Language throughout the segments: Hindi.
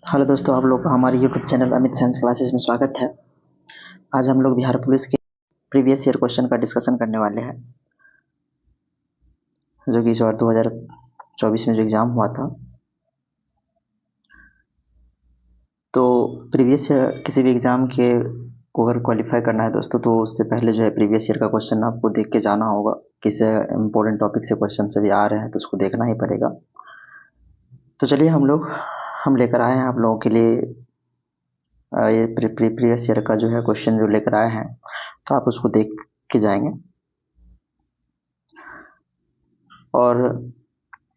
हेलो दोस्तों, आप लोग का हमारे YouTube channel Amit science classes में स्वागत है। आज हम लोग बिहार पुलिस के प्रीवियस ईयर क्वेश्चन का डिस्कशन करने वाले हैं, जो कि इस बार 2024 में जो एग्ज़ाम हुआ था। तो प्रीवियस ईयर किसी भी एग्ज़ाम के को अगर क्वालिफाई करना है दोस्तों, तो उससे पहले जो है प्रीवियस ईयर का क्वेश्चन आपको देख के जाना होगा। किसी इम्पोर्टेंट टॉपिक से क्वेश्चन सभी आ रहे हैं तो उसको देखना ही पड़ेगा। तो चलिए हम लेकर आए हैं आप लोगों के लिए ये प्रीवियस ईयर का जो है क्वेश्चन जो लेकर आए हैं, तो आप उसको देख के जाएंगे। और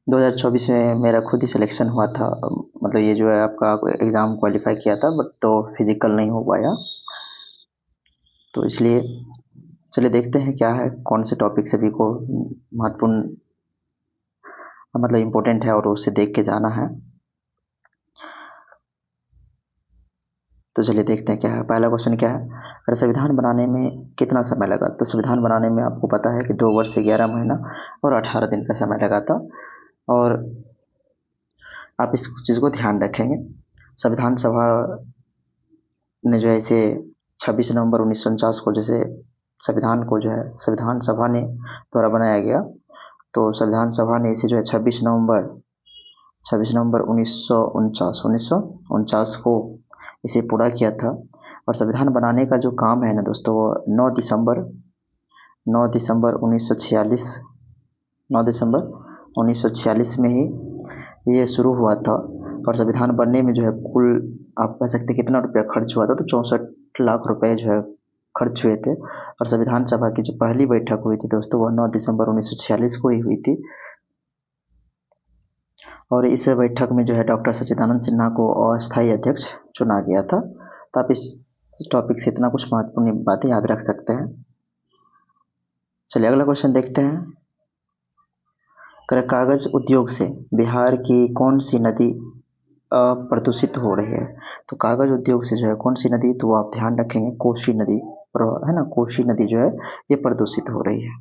2024 में मेरा खुद ही सिलेक्शन हुआ था, मतलब ये जो है आपका एग्ज़ाम क्वालिफाई किया था, बट तो फिजिकल नहीं हो पाया। तो इसलिए चलिए देखते हैं क्या है, कौन से टॉपिक सभी को महत्वपूर्ण मतलब इम्पोर्टेंट है और उसे देख के जाना है। तो चलिए देखते हैं क्या है। पहला क्वेश्चन क्या है, अगर संविधान बनाने में कितना समय लगा? तो संविधान बनाने में आपको पता है कि 2 वर्ष 11 महीना और 18 दिन का समय लगा था। और आप इस चीज़ को ध्यान रखेंगे। संविधान सभा ने जो है इसे 26 नवंबर 1949 को जैसे संविधान को जो है संविधान सभा ने द्वारा बनाया गया। तो संविधान सभा ने इसे जो है 26 नवंबर 1949 को इसे पूरा किया था। और संविधान बनाने का जो काम है ना दोस्तों, वो 9 दिसंबर 1946 में ही ये शुरू हुआ था। और संविधान बनने में जो है कुल आप कह सकते कितना रुपया खर्च हुआ था, तो 64 लाख रुपए जो है खर्च हुए थे। और संविधान सभा की जो पहली बैठक हुई थी दोस्तों, वह 9 दिसंबर 1946 को ही हुई थी। और इस बैठक में जो है डॉक्टर सच्चिदानंद सिन्हा को अस्थायी अध्यक्ष चुना गया था। तो आप इस टॉपिक से इतना कुछ महत्वपूर्ण बातें याद रख सकते हैं। चलिए अगला क्वेश्चन देखते हैं। कागज उद्योग से बिहार की कौन सी नदी प्रदूषित हो रही है? तो कागज उद्योग से जो है कौन सी नदी, तो वो आप ध्यान रखेंगे कोसी नदी है ना। कोसी नदी जो है ये प्रदूषित हो रही है।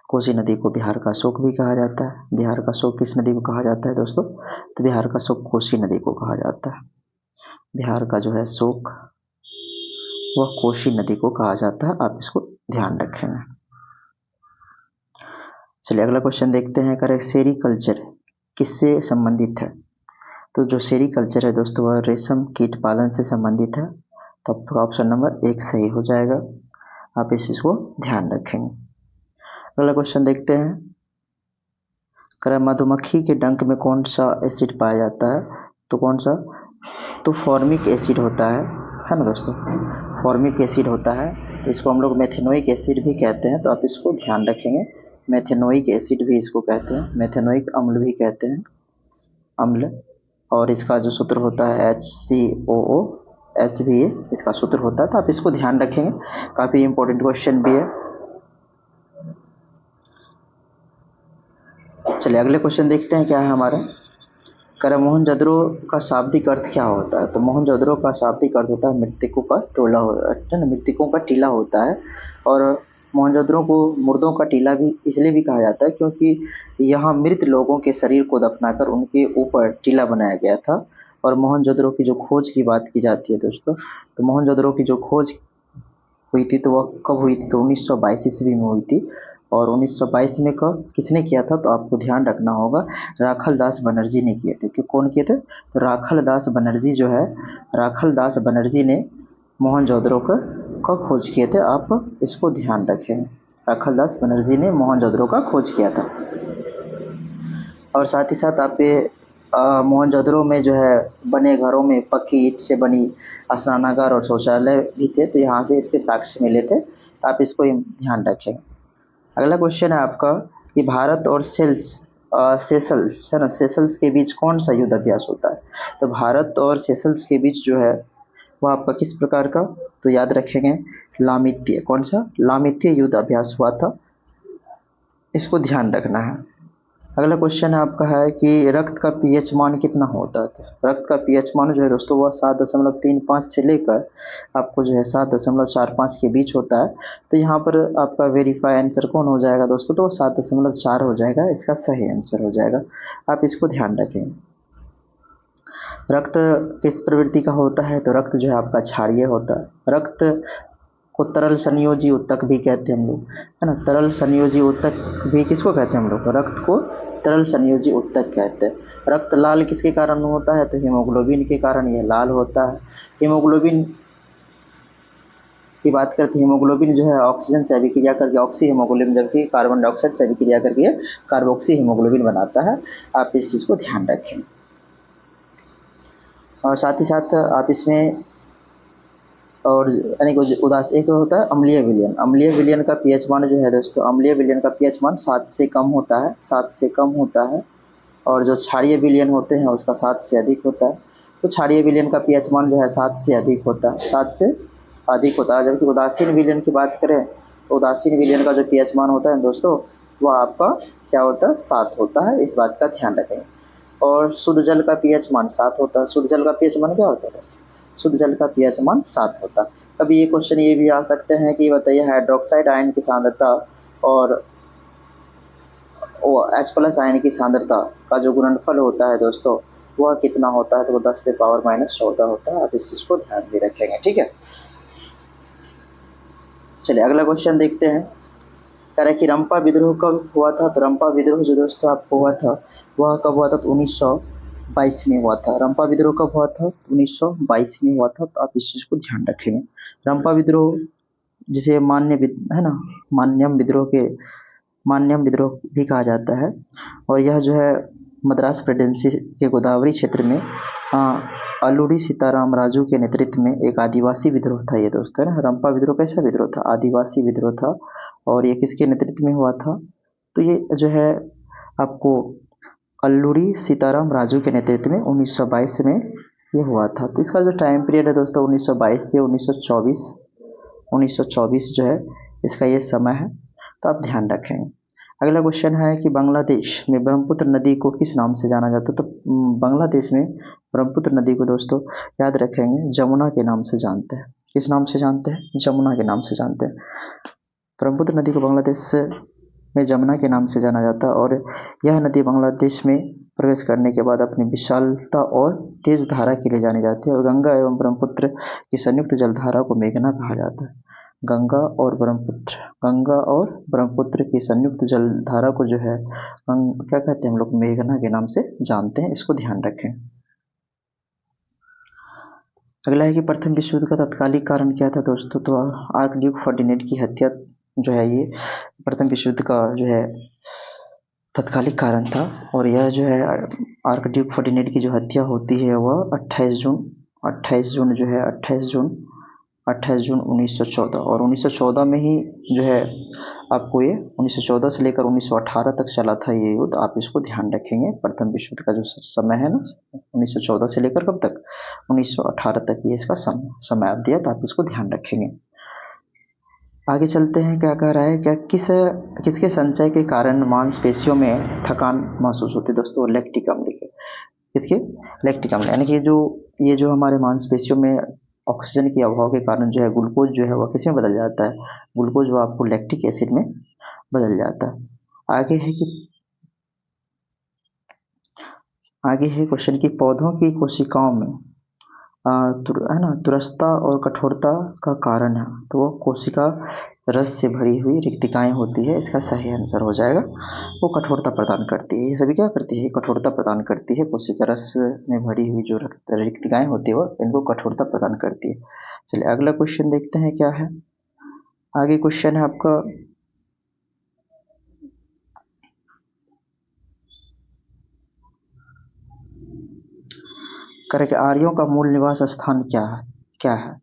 कोसी नदी को बिहार का शोक भी कहा जाता है। बिहार का शोक किस नदी को कहा जाता है दोस्तों? तो बिहार का शोक कोसी नदी को कहा जाता है। बिहार का जो है शोक वह कोसी नदी को कहा जाता है। आप इसको ध्यान रखेंगे। चलिए अगला क्वेश्चन देखते हैं। करें सेरीकल्चर किससे संबंधित है? तो जो सेरीकल्चर है दोस्तों, वह रेशम कीट पालन से संबंधित है। तो आपका ऑप्शन नंबर 1 सही हो जाएगा। आप इस चीज को ध्यान रखेंगे। अगला क्वेश्चन देखते हैं। करें मधुमक्खी के डंक में कौन सा एसिड पाया जाता है? तो कौन सा? तो फॉर्मिक एसिड होता है ना दोस्तों। फॉर्मिक एसिड होता है। तो इसको हम लोग मेथेनोइक एसिड भी कहते हैं। तो आप इसको ध्यान रखेंगे। मेथेनोइक एसिड भी इसको कहते हैं, मेथेनोइक अम्ल भी कहते हैं, अम्ल। और इसका जो सूत्र होता है HCOO, H भी ये इसका सूत्र होता है। तो आप इसको ध्यान रखेंगे, काफ़ी इंपॉर्टेंट क्वेश्चन भी है। चलिए अगले क्वेश्चन देखते हैं क्या है हमारा। करें मोहनजोदड़ो का शाब्दिक अर्थ क्या होता है? तो मोहनजोदड़ो का शाब्दिक अर्थ होता है मृतकों का टोला, मृतकों का टीला होता है। और मोहनजोदड़ो को मुर्दों का टीला भी इसलिए भी कहा जाता है क्योंकि यहाँ मृत लोगों के शरीर को दफनाकर उनके ऊपर टीला बनाया गया था। और मोहनजोदड़ो की जो खोज की बात की जाती है दोस्तों, तो मोहनजोदड़ो की जो खोज हुई थी तो वह कब हुई थी? तो 1922 ईस्वी में हुई थी। और 1922 में कब किसने किया था? तो आपको ध्यान रखना होगा, राखल दास बनर्जी ने किए थे। क्यों, कौन किए थे? तो राखल दास बनर्जी जो है, राखल दास बनर्जी ने मोहनजोदड़ो का खोज किए थे। आप इसको ध्यान रखें। राखल दास बनर्जी ने मोहनजोदड़ो का खोज किया था। और साथ ही साथ आप ये मोहनजोदड़ो में जो है बने घरों में पक्की ईंट से बनी स्नानागार और शौचालय भी थे। तो यहाँ से इसके साक्ष्य मिले थे। तो आप इसको ध्यान रखें। अगला क्वेश्चन है आपका कि भारत और सेशल्स है ना, सेशल्स के बीच कौन सा युद्ध अभ्यास होता है? तो भारत और सेशल्स के बीच जो है वह आपका किस प्रकार का, तो याद रखेंगे लामित्य। कौन सा? लामित्य युद्ध अभ्यास हुआ था। इसको ध्यान रखना है। अगला क्वेश्चन है आपका है कि रक्त का पीएच मान कितना होता है? रक्त का पीएच मान जो है दोस्तों, वह 7.35 से लेकर आपको जो है 7.45 के बीच होता है। तो यहाँ पर आपका वेरीफाई आंसर कौन हो जाएगा दोस्तों? तो 7.4 हो जाएगा, इसका सही आंसर हो जाएगा। आप इसको ध्यान रखें। रक्त किस प्रवृत्ति का होता है? तो रक्त जो है आपका क्षारीय होता है। रक्त को तरल संयोजी ऊतक भी कहते हैं हम लोग, है ना। तरल संयोजी ऊतक भी किसको कहते हैं हम लोग? रक्त को तरल संयोजी ऊतक कहते हैं। रक्त लाल किसके कारण होता है? तो हीमोग्लोबिन के कारण यह लाल होता है। हीमोग्लोबिन की बात करते हैं, हीमोग्लोबिन जो है ऑक्सीजन से अभिक्रिया करके ऑक्सी हीमोग्लोबिन, जबकि कार्बन डाइऑक्साइड से अभिक्रिया करके कार्बोक्सी हीमोग्लोबिन बनाता है। आप इस चीज़ को ध्यान रखें। और साथ ही साथ आप इसमें और यानी कि उदास एक होता है अम्लीय विलयन। अम्लीय विलयन का पीएच मान जो है दोस्तों, अम्लीय विलयन का पीएच मान 7 से कम होता है, 7 से कम होता है। और जो क्षारीय विलयन होते हैं उसका 7 से अधिक होता है। तो क्षारीय विलयन का पीएच मान जो है 7 से अधिक होता है, 7 से अधिक होता है। जबकि उदासीन विलयन की बात करें तो उदासीन विलयन का जो पीएच मान होता है दोस्तों, वह आपका क्या होता है? 7 होता है। इस बात का ध्यान रखें। और शुद्ध जल का पीएच मान 7 होता है। शुद्ध जल का पीएच मान क्या होता है दोस्तों? शुद्ध जल का पीएच मान 7 होता है। कभी ये क्वेश्चन ये भी आ सकते हैं कि बताइए हाइड्रोक्साइड आयन की सांद्रता और H+ आयन की सांद्रता का जो गुणनफल होता है दोस्तों, वह कितना होता है? तो वो 10⁻⁻14 होता है। आप इस चीज़ को ध्यान भी रखेंगे, ठीक है। चलिए अगला क्वेश्चन देखते हैं। कह रहा है कि रंपा विद्रोह कब हुआ था? तो रंपा विद्रोह जो दोस्तों आपको हुआ था, वह कब हुआ था? तो 1922 में हुआ था। रंपा विद्रोह कब हुआ था? 1922 में हुआ था। तो आप इस चीज़ को ध्यान रखेंगे। रंपा विद्रोह जिसे है ना, मान्यम विद्रोह भी कहा जाता है। और यह जो है मद्रास प्रेसिडेंसी के गोदावरी क्षेत्र में अल्लूरी सीताराम राजू के नेतृत्व में एक आदिवासी विद्रोह था ये दोस्तों, है ना। रंपा विद्रोह कैसा विद्रोह था? आदिवासी विद्रोह था। और ये किसके नेतृत्व में हुआ था? तो ये जो है आपको अल्लूरी सीताराम राजू के नेतृत्व में 1922 में ये हुआ था। तो इसका जो टाइम पीरियड है दोस्तों 1922 से 1924 जो है इसका ये समय है। तो आप ध्यान रखें। अगला क्वेश्चन है कि बांग्लादेश में ब्रह्मपुत्र नदी को किस नाम से जाना जाता है? तो बांग्लादेश में ब्रह्मपुत्र नदी को दोस्तों याद रखेंगे जमुना के नाम से जानते हैं। किस नाम से जानते हैं? जमुना के नाम से जानते हैं। ब्रह्मपुत्र नदी को बांग्लादेश में जमुना के नाम से जाना जाता है। और यह नदी बांग्लादेश में प्रवेश करने के बाद अपनी विशालता और तेज धारा के लिए जानी जाती है। और गंगा एवं ब्रह्मपुत्र की संयुक्त जलधारा को मेघना कहा जाता है। गंगा और ब्रह्मपुत्र की संयुक्त जलधारा को जो है क्या कहते हैं हम लोग? मेघना के नाम से जानते हैं। इसको ध्यान रखें। अगला है कि प्रथम विश्व युद्ध का तत्कालिक कारण क्या था दोस्तों? तो आर्कड्यूक फर्डिनेंड की हत्या जो है ये प्रथम विश्व युद्ध का जो है तत्कालिक कारण था। और यह जो है आर्कड्यूक फर्डिनेंड की जो हत्या होती है वह 28 जून 1914। और 1914 में ही जो है आपको ये 1914 से लेकर 1918 तक चला था ये युद्ध। आप इसको ध्यान रखेंगे। प्रथम विश्व युद्ध का जो समय है ना 1914 से लेकर कब तक? 1918 तक ये इसका समय आप दिया। तो आप इसको ध्यान रखेंगे। आगे चलते हैं। क्या कह रहा है? क्या किसके संचय के कारण मांसपेशियों में थकान महसूस होती है दोस्तों? लैक्टिक अम्ल के। किसके? लैक्टिक अम्ल। यानी कि ये जो हमारे मांसपेशियों में ऑक्सीजन के अभाव के कारण जो है ग्लूकोज जो है वह किस में बदल जाता है? ग्लूकोज वो आपको लैक्टिक एसिड में बदल जाता है। आगे है क्वेश्चन की पौधों की कोशिकाओं में है ना तुरस्ता और कठोरता का कारण है। तो वो कोशिका रस से भरी हुई रिक्तिकाएं होती है। इसका सही आंसर हो जाएगा वो कठोरता प्रदान करती है। ये सभी क्या करती है? कठोरता प्रदान करती है। कोशिका रस में भरी हुई जो रिक्तिकाएं होती है वो इनको कठोरता प्रदान करती है। चलिए अगला क्वेश्चन देखते हैं क्या है। आगे क्वेश्चन है आपका करें कि आर्यों का मूल निवास स्थान क्या है?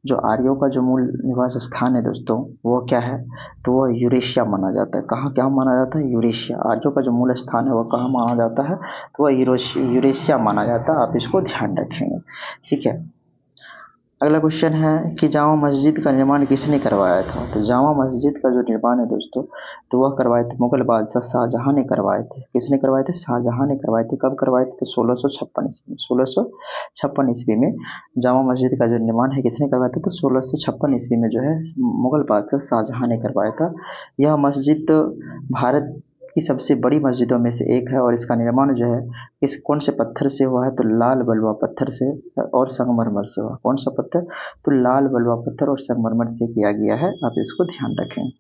जो आर्यों का जो मूल निवास स्थान है दोस्तों वो क्या है? तो वह यूरेशिया माना जाता है। क्या माना जाता है? यूरेशिया। आर्यों का जो मूल स्थान है वह कहाँ माना जाता है? तो वह यूरेशिया माना जाता है। आप इसको ध्यान रखेंगे, ठीक है। अगला क्वेश्चन है कि जामा मस्जिद का निर्माण किसने करवाया था? तो जामा मस्जिद का जो निर्माण है दोस्तों तो वह करवाए थे मुगल बादशाह शाहजहां ने करवाए थे। किसने करवाए थे? शाहजहां ने करवाए थे। कब करवाए थे? तो 1656 ईस्वी में जामा मस्जिद का जो निर्माण है किसने करवाया था? तो 1656 ईस्वी में जो है मुगल बादशाह शाहजहां ने करवाया था। यह मस्जिद भारत की सबसे बड़ी मस्जिदों में से एक है और इसका निर्माण जो है इस कौन से पत्थर से हुआ है, तो लाल बलुआ पत्थर से और संगमरमर से हुआ। कौन सा पत्थर, तो लाल बलुआ पत्थर और संगमरमर से किया गया है, आप इसको ध्यान रखें।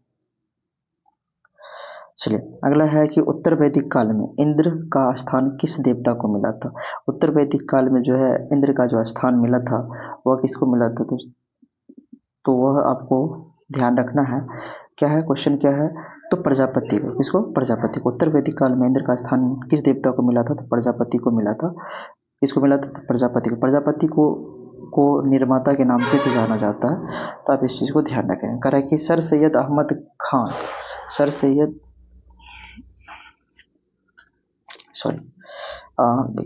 चलिए अगला है कि उत्तर वैदिक काल में इंद्र का स्थान किस देवता को मिला था। उत्तर वैदिक काल में जो है इंद्र का जो स्थान मिला था वह किसको मिला था, तो वह आपको ध्यान रखना है। क्या है क्वेश्चन, क्या है, तो प्रजापति को। किसको, प्रजापति को। उत्तर वैदिक काल में इंद्र का स्थान किस देवता को मिला था, तो प्रजापति को मिला था। किसको मिला था, तो प्रजापति को। प्रजापति को निर्माता के नाम से भी जाना जाता है, तो आप इस चीज़ को ध्यान रखें। कह रहा है कि sir Syed Ahmad Khan, sir Syed sorry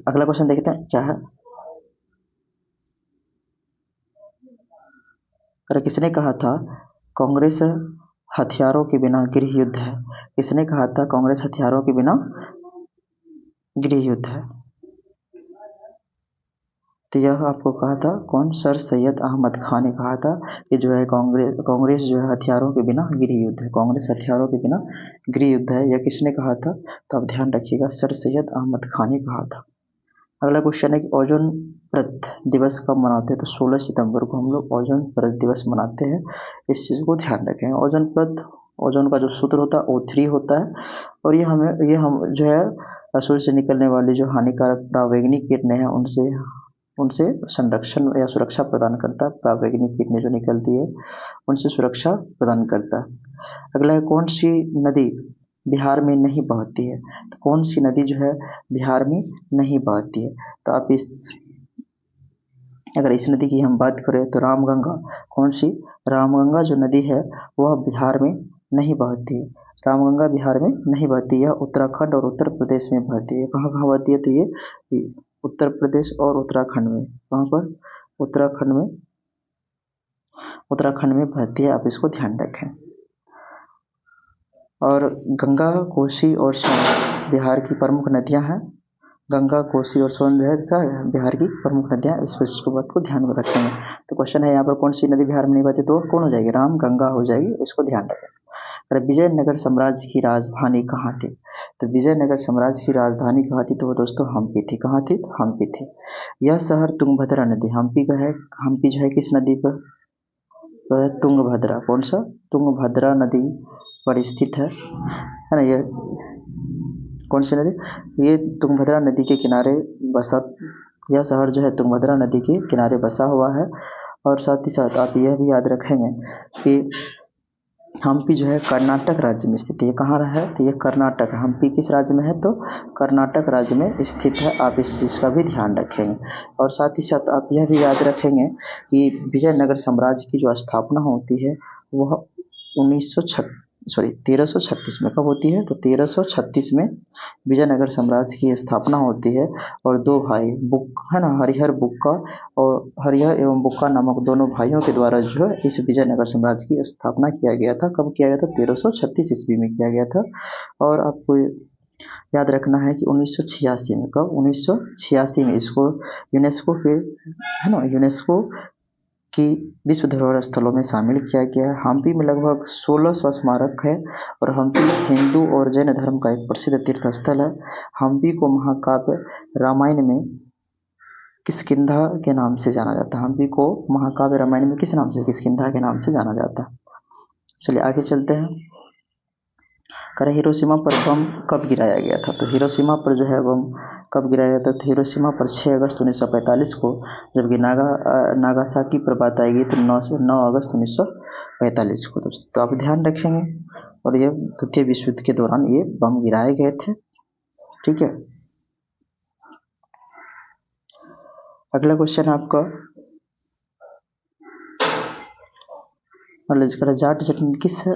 अगला क्वेश्चन देखते हैं क्या है। किसने कहा था कांग्रेस हथियारों के बिना गृह युद्ध है। किसने कहा था कांग्रेस हथियारों के बिना गृह युद्ध है, तो यह आपको कहा था कौन, सर सैयद अहमद खान ने कहा था कि जो है कांग्रेस जो है हथियारों के बिना गृह युद्ध है, कांग्रेस हथियारों के बिना गृह युद्ध है। यह किसने कहा था, तो आप ध्यान रखिएगा, सर सैयद अहमद खान ने कहा था। अगला क्वेश्चन है कि ओजोन परत दिवस कब मनाते हैं, तो 16 सितंबर को हम लोग ओजोन परत दिवस मनाते हैं। इस चीज़ को ध्यान रखें। ओजोन परत, ओजोन का जो सूत्र होता है O3 होता है और ये हम जो है सूर्य से निकलने वाली जो हानिकारक प्रावैग्निक किरणें हैं उनसे संरक्षण या सुरक्षा प्रदान करता है। प्रावैग्निक किरणें जो निकलती है उनसे सुरक्षा प्रदान करता है। अगला है कौन सी नदी बिहार में नहीं बहती है, तो कौन सी नदी जो है बिहार में नहीं बहती है, तो आप अगर इस नदी की हम बात करें तो रामगंगा। कौन सी, रामगंगा जो नदी है वह बिहार में नहीं बहती है। रामगंगा बिहार में नहीं बहती है, उत्तराखंड और उत्तर प्रदेश में बहती है। कहाँ कहाँ बहती है, तो ये उत्तर प्रदेश और उत्तराखंड में। कहाँ पर, उत्तराखंड में बहती है, आप इसको ध्यान रखें। और गंगा, कोसी और सोन बिहार की प्रमुख नदियां हैं। गंगा, कोसी और सोन जो है बिहार की प्रमुख नदियां, इस बात को ध्यान में रखेंगे। तो क्वेश्चन है यहाँ पर कौन सी नदी बिहार में नहीं बहती, तो कौन हो जाएगी, राम गंगा हो जाएगी, इसको ध्यान रखें। अगर विजयनगर साम्राज्य की राजधानी कहाँ थी, तो विजयनगर साम्राज्य की राजधानी कहाँ थी, तो वो दोस्तों हम्पी थी। कहाँ थी, हम्पी थी। यह शहर तुंगभद्रा नदी, हम्पी का है, हम्पी जो है किस नदी पर, तो है तुंगभद्रा। कौन सा, तुंगभद्रा नदी पर स्थित है ना। ये कौन सी नदी, ये तुंगभद्रा नदी के किनारे बसा, यह शहर जो है तुंगभद्रा नदी के किनारे बसा हुआ है। और साथ ही साथ आप यह भी याद रखेंगे कि हम्पी जो है कर्नाटक राज्य में स्थित है। ये कहाँ रहा है, तो ये कर्नाटक, हम्पी किस राज्य में है, तो कर्नाटक राज्य में स्थित है। आप इस चीज़ का भी ध्यान रखेंगे। और साथ ही साथ आप यह भी याद रखेंगे कि विजयनगर साम्राज्य की जो स्थापना होती है वह 1336 में कब होती है, तो 1336 में विजयनगर साम्राज्य की स्थापना होती है। और दो भाई बुक है ना, हरिहर बुक्का और हरिहर एवं बुक्का नामक दोनों भाइयों के द्वारा जो है इस विजयनगर साम्राज्य की स्थापना किया गया था। कब किया गया था, 1336 ईस्वी में किया गया था। और आपको याद रखना है कि 1986 में, कब, 1986 में इसको यूनेस्को के है ना, यूनेस्को की विश्व धरोहर स्थलों में शामिल किया गया है। हम्पी में लगभग 1600 स्मारक है और हम्पी हिंदू और जैन धर्म का एक प्रसिद्ध तीर्थ स्थल है। हम्पी को महाकाव्य रामायण में किष्किंधा के नाम से जाना जाता है। हम्पी को महाकाव्य रामायण में किस नाम से, किष्किंधा के नाम से जाना जाता है। चलिए आगे चलते हैं। करें हिरोशिमा पर बम कब गिराया गया था, तो हिरोशिमा पर जो है बम कब गिराया गया था, तो हिरोशिमा पर 6 अगस्त 1945 को, जबकि नागासाकी पर बात आएगी तो 9 अगस्त 1945 को दोस्तों। तो आप ध्यान रखेंगे। और ये द्वितीय विश्व युद्ध के दौरान ये बम गिराए गए थे, ठीक है। अगला क्वेश्चन आपका जाट जटिन किस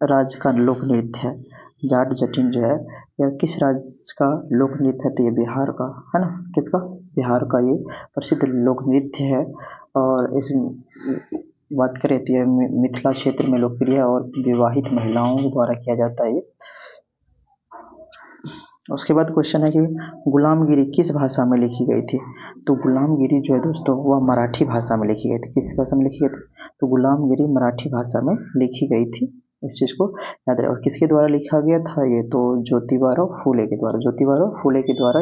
राज्य का लोक नृत्य है। जाट जटिन जो है यह किस राज्य का लोक नृत्य है, तो ये बिहार का है ना। किसका, बिहार का ये प्रसिद्ध लोक नृत्य है। और इस बात करें तो यह मिथिला क्षेत्र में लोकप्रिय है और विवाहित महिलाओं द्वारा किया जाता है ये। उसके बाद क्वेश्चन है कि गुलामगिरी किस भाषा में लिखी गई थी, तो गुलामगिरी जो है दोस्तों वह मराठी भाषा में लिखी गई थी। किस भाषा में लिखी गई थी, तो गुलामगिरी मराठी भाषा में लिखी गई थी। इस चीज़ को याद रखें। और किसके द्वारा लिखा गया था ये, तो ज्योतिबाराव फूले के द्वारा, ज्योतिबाराव फूले के द्वारा।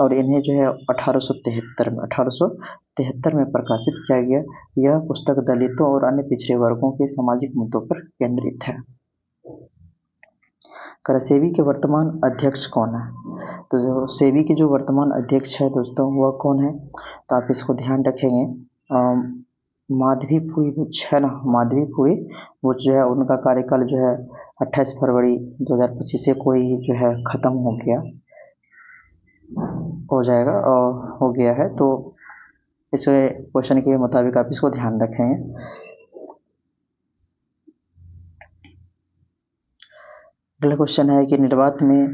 और इन्हें जो है 1873 में प्रकाशित किया गया। यह पुस्तक दलितों और अन्य पिछड़े वर्गों के सामाजिक मुद्दों पर केंद्रित है। सेबी के वर्तमान अध्यक्ष कौन है, तो जो सेबी के जो वर्तमान अध्यक्ष है दोस्तों वह कौन है, तो आप इसको ध्यान रखेंगे माधवीपुरी बुच है ना, माधवीपुरी बुच जो है उनका कार्यकाल जो है 28 फरवरी 2025 से कोई जो है ख़त्म हो जाएगा और हो गया है। तो इस क्वेश्चन के मुताबिक आप इसको ध्यान रखेंगे। अगला क्वेश्चन है कि निर्वात में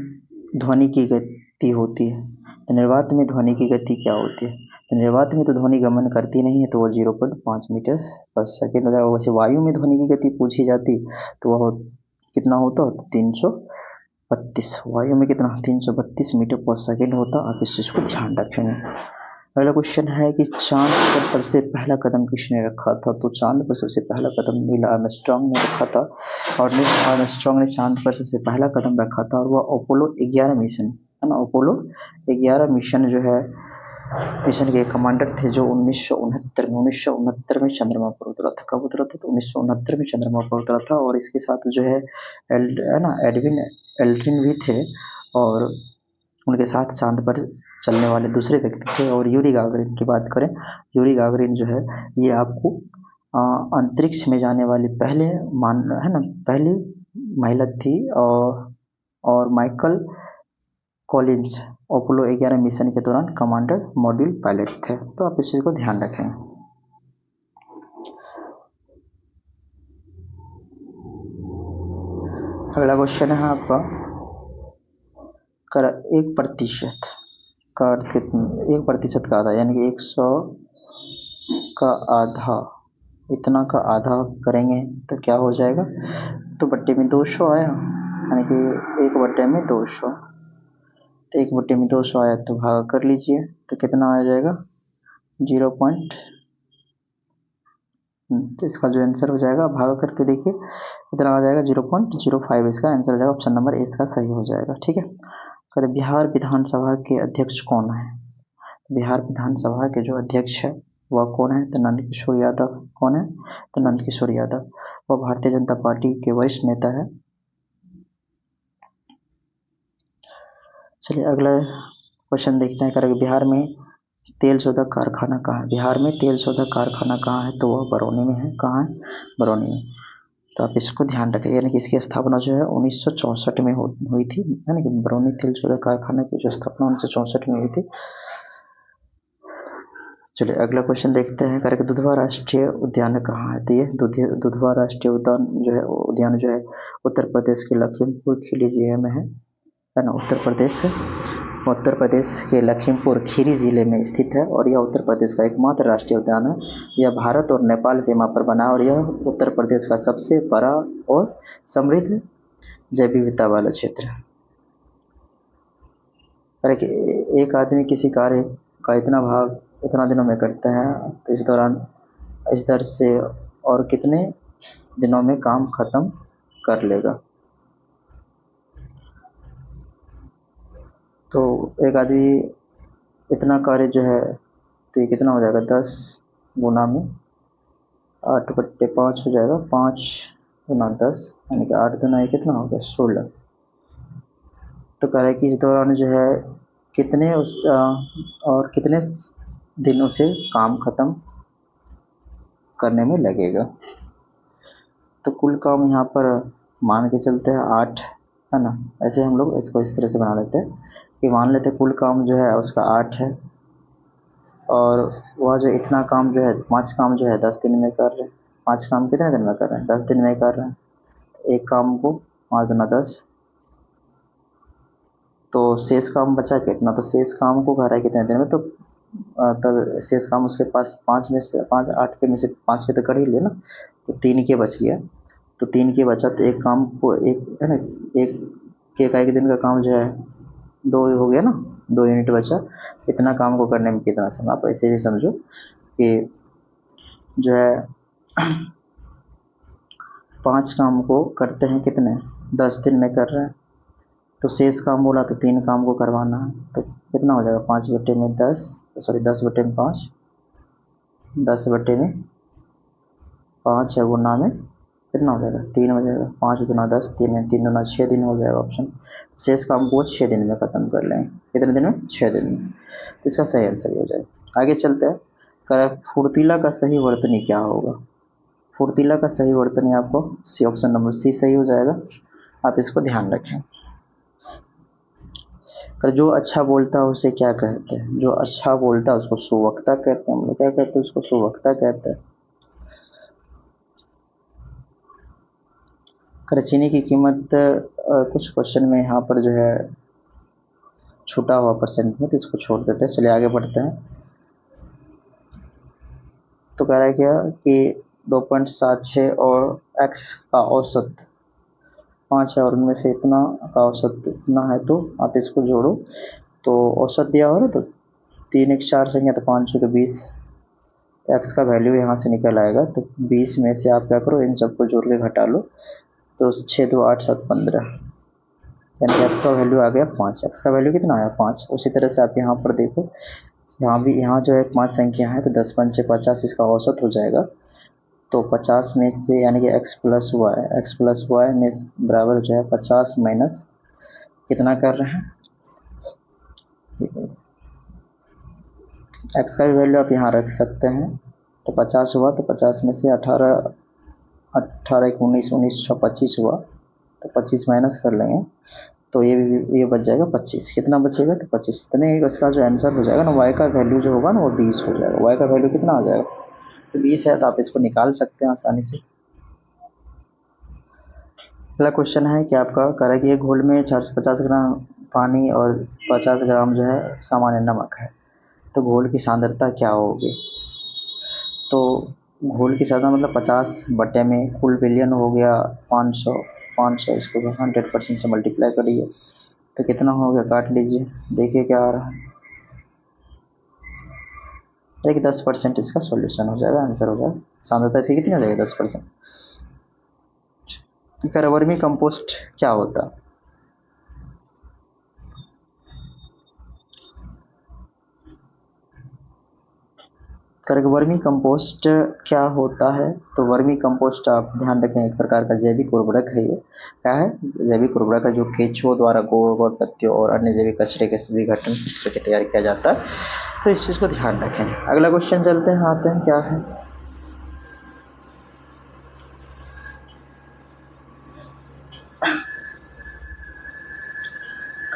ध्वनि की गति होती है, तो निर्वात में ध्वनि की गति क्या होती है, तो निर्वात में तो ध्वनि गमन करती नहीं है, तो वो 0.5 मीटर पर सेकेंड हो जाएगा। वैसे वायु में ध्वनि की गति पूछी जाती तो वह कितना होता, 332, वायु में कितना 332 मीटर पर सेकेंड होता। आप इस चीज़ को ध्यान रखेंगे। अगला क्वेश्चन है कि चांद पर सबसे पहला कदम किसने रखा था, तो चांद पर सबसे पहला कदम नील आर्मस्ट्रांग ने रखा था। और नील आर्मस्ट्रांग ने चांद पर सबसे पहला कदम रखा था और वह अपोलो 11 मिशन है ना, अपोलो 11 मिशन जो है मिशन के कमांडर थे, जो 1969 में चंद्रमा पर उतरा था। कब उतरा था, तो 1969 में चंद्रमा पर उतरा था। और इसके साथ जो है एडविन एल्ड्रिन भी थे और उनके साथ चांद पर चलने वाले दूसरे व्यक्ति थे। और यूरी गागरिन की बात करें, यूरी गागरिन जो है ये आपको अंतरिक्ष में जाने वाली पहली महिला थी। और माइकल कॉलिंस अपोलो 11 मिशन के दौरान कमांडर मॉड्यूल पायलट थे। तो आप इस चीज़ को ध्यान रखें। अगला क्वेश्चन है आपका 1% का अर्थ कितना, 1% का आधा यानी कि 100 का आधा, इतना का आधा करेंगे तो क्या हो जाएगा, तो बट्टे में 200 आया, यानी कि 1/200। तो 1/200 आया तो भाग कर लीजिए, तो कितना आ जाएगा 0. तो इसका जो आंसर हो जाएगा भाग करके देखिए कितना आ जाएगा 0.05। इसका आंसर हो जाएगा ऑप्शन नंबर ए, इसका सही हो जाएगा। ठीक है। कहते बिहार विधानसभा के अध्यक्ष कौन है, बिहार विधानसभा के जो अध्यक्ष है वह कौन है, तो नंदकिशोर यादव। कौन है, तो नंदकिशोर यादव। वह भारतीय जनता पार्टी के वरिष्ठ नेता है। चलिए अगला क्वेश्चन देखते हैं। करेंगे बिहार में तेल शोधक कारखाना कहाँ है, बिहार में तेल शोधक कारखाना कहाँ है, तो वह बरौनी में है। कहाँ है, बरौनी में। तो आप इसको ध्यान रखें, यानी कि इसकी स्थापना जो है 1964 में हुई थी, यानी कि बरौनी तेल शोधक कारखाने की जो स्थापना 1964 में हुई थी। चलिए अगला क्वेश्चन देखते हैं। करके दुधवा राष्ट्रीय उद्यान कहाँ है, तो ये दुधवा राष्ट्रीय उद्यान जो है उत्तर प्रदेश के लखीमपुर खीरी जिले में है ना। उत्तर प्रदेश के लखीमपुर खीरी जिले में स्थित है और यह उत्तर प्रदेश का एकमात्र राष्ट्रीय उद्यान है। यह भारत और नेपाल सीमा पर बना और यह उत्तर प्रदेश का सबसे बड़ा और समृद्ध जैव विविधता वाला क्षेत्र है। एक आदमी किसी कार्य का इतना भाग इतना दिनों में करता है, तो इस दौरान इस दर से और कितने दिनों में काम खत्म कर लेगा। तो एक आदमी इतना कार्य जो है तो ये कितना हो जाएगा, 10 गुना में 8/5 हो जाएगा, 5 गुना 10 यानी कि 8 गुना ये कितना हो गया 16। तो कह रहा है कि इस दौरान जो है कितने और कितने दिनों से काम खत्म करने में लगेगा। तो कुल काम यहाँ पर मान के चलते हैं 8 है ना। ऐसे हम लोग इसको इस तरह से बना लेते हैं कि मान लेते हैं कुल काम जो है उसका 8 है और वह जो इतना काम जो है 5 काम जो है 10 दिन में कर रहे हैं। 5 काम कितने दिन में कर रहे हैं, 10 दिन में कर रहे हैं। तो एक काम को 5 गुना 10, तो शेष काम बचा कितना, तो शेष काम को कर रहा है कितने दिन में, तो तब शेष काम उसके पास 5 में से 5 8 के में से 5 के तो कर ही लिया ना, तो 3 के बच गया। तो 3 के बचा तो एक काम को एक है ना, एक दिन का काम जो है 2 हो गया ना, 2 यूनिट बचा। इतना काम को करने में कितना समय, आप ऐसे भी समझो कि जो है 5 काम को करते हैं कितने 10 दिन में कर रहे हैं, तो शेष काम बोला तो 3 काम को करवाना है, तो कितना हो जाएगा 5/10, सॉरी 10/5, 10/5 है गुना में कितना हो जाएगा 3 हो जाएगा, 5 दूना 10, 3 दूना 6 दिन हो जाएगा ऑप्शन। शेष काम को 6 दिन में ख़त्म कर लेंगे, कितने दिन में 6 दिन में, इसका सही आंसर ही हो जाएगा। आगे चलते हैं, कह फुर्तीला का सही वर्तनी क्या होगा। फुर्तीला का सही वर्तनी आपको सी, ऑप्शन नंबर सी सही हो जाएगा, आप इसको ध्यान रखें। कर जो अच्छा बोलता है उसे क्या कहते हैं, जो अच्छा बोलता है उसको सुवक्ता कहते हैं, हम लोग क्या कहते हैं उसको सुवक्ता कहते हैं। कर चीनी की कीमत कुछ क्वेश्चन में यहाँ पर जो है छूटा हुआ परसेंट में, तो इसको छोड़ देते हैं, चलिए आगे बढ़ते हैं। तो कह रहा है क्या कि 2.76 और x का औसत 5 है और उनमें से इतना का औसत इतना है, तो आप इसको जोड़ो, तो औसत दिया हो ना, तो 3 1 4 संख्या, तो 5 के 20, तो x का वैल्यू यहाँ से निकल आएगा, तो 20 में से आप क्या करो इन सबको जोड़ के घटा लो, तो 6 2 8 7 15, यानी x का वैल्यू आ गया 5, x का वैल्यू कितना आया 5। उसी तरह से आप यहाँ पर देखो, यहाँ जो है 5 संख्या है, तो 10 5 50 इसका औसत हो जाएगा, तो 50 में से यानी कि x प्लस वाई में बराबर जो है 50 माइनस कितना कर रहे हैं, x का भी वैल्यू आप यहाँ रख सकते हैं, तो 50 हुआ, तो 50 में से 18 18 1 19 19 25 हुआ, तो 25 माइनस कर लेंगे, तो ये बच जाएगा 25, कितना बचेगा तो 25, इतने इसका जो आंसर हो जाएगा ना, y का वैल्यू जो होगा ना वो 20 हो जाएगा, y का वैल्यू कितना हो जाएगा, तो 20 है, तो आप इसको निकाल सकते हैं आसानी से। अगला क्वेश्चन है कि आपका कह रहा है कि एक घोल में 450 ग्राम पानी और 50 ग्राम जो है सामान्य नमक है, तो घोल की सांद्रता क्या होगी। तो घोल की सांद्रता मतलब 50 बटे में कुल विलयन हो गया 500 इसको 100% से मल्टीप्लाई करिए, तो कितना हो गया, काट लीजिए, देखिए क्या आ रहा है, एक 10% इसका सॉल्यूशन हो जाएगा, आंसर हो जाएगा, सांद्रता इसकी कितनी हो जाएगी 10%। वर्मी कंपोस्ट क्या होता है, वर्मी कंपोस्ट क्या होता है, तो वर्मी कंपोस्ट आप ध्यान रखें एक प्रकार का जैविक उर्वरक है, ये क्या है जैविक उर्वरक है, जो केंचुओं द्वारा गोबर पत्तियों और अन्य जैविक कचरे के सभी घटन करके तैयार किया जाता है, तो इस चीज़ को ध्यान रखें। अगला क्वेश्चन चलते हैं, आते हैं क्या है,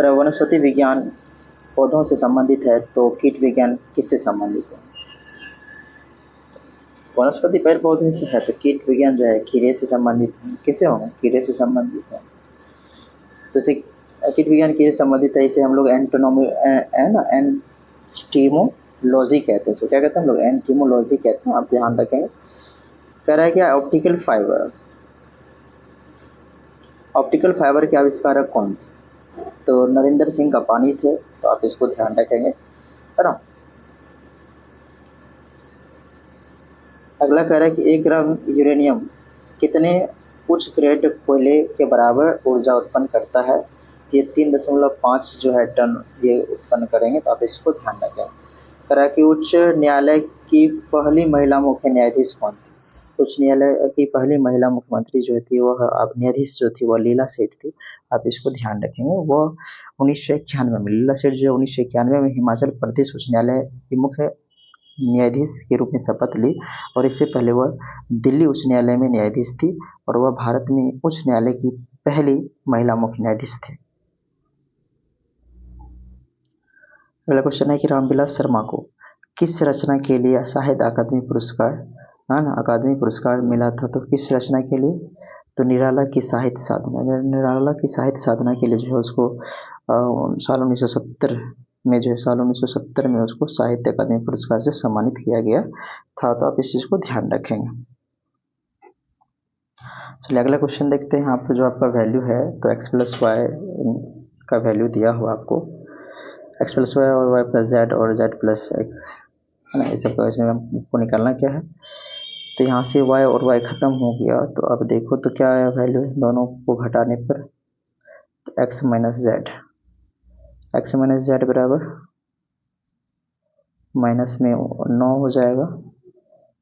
वनस्पति विज्ञान पौधों से संबंधित है, तो कीट विज्ञान किससे संबंधित है। वनस्पति पेड़ पौधे से है, तो कीट विज्ञान जो है कीड़े से संबंधित है, किससे होंगे कीड़े से संबंधित है, तो इसे कीट विज्ञान कीड़े से संबंधित है, इसे हम लोग एंटीमोलॉजी कहते हैं, तो क्या कहते हैं हम लोग एंटीमोलॉजी कहते हैं, आप ध्यान रखेंगे। कह रहा है क्या ऑप्टिकल फाइबर के आविष्कारक कौन थे, तो नरेंद्र सिंह कपानी थे, तो आप इसको ध्यान रखेंगे, है ना। अगला कह रहा है कि 1 ग्राम यूरेनियम कितने उच्च ग्रेड कोयले के बराबर ऊर्जा उत्पन्न करता है, ये 3.5 जो है टन ये उत्पन्न करेंगे, तो आप इसको ध्यान रखें। कह रहा है कि उच्च न्यायालय की पहली महिला मुख्य न्यायाधीश कौन थी, उच्च न्यायालय की पहली महिला मुख्यमंत्री जो थी वह न्यायाधीश जो थी वह लीला सेठ थी, आप इसको ध्यान रखेंगे। वह 1991 में लीला सेठ जो 1991 में हिमाचल प्रदेश उच्च न्यायालय की मुख्य न्यायाधीश के रूप में शपथ ली, और इससे पहले वह दिल्ली उच्च न्यायालय में न्यायाधीश थी, और वह भारत में उच्च न्यायालय की पहली महिला मुख्य न्यायाधीश थे। अगला क्वेश्चन है कि रामविलास शर्मा को किस रचना के लिए साहित्य अकादमी पुरस्कार मिला था, तो किस रचना के लिए, तो निराला की साहित्य साधना के लिए जो है उसको साल 1970 में उसको साहित्य अकादमी पुरस्कार से सम्मानित किया गया था, तो आप इस चीज़ को ध्यान रखेंगे। चलिए अगला क्वेश्चन देखते हैं, यहाँ पर जो आपका वैल्यू है, तो x प्लस वाई का वैल्यू दिया हुआ आपको, x प्लस वाई और y प्लस जेड और z प्लस एक्स, है ना, इस सबका इसमें आपको निकालना क्या है, तो यहाँ से y और y खत्म हो गया, तो अब देखो तो क्या आया वैल्यू दोनों को घटाने पर, तो x माइनस जेड बराबर माइनस में 9 हो जाएगा,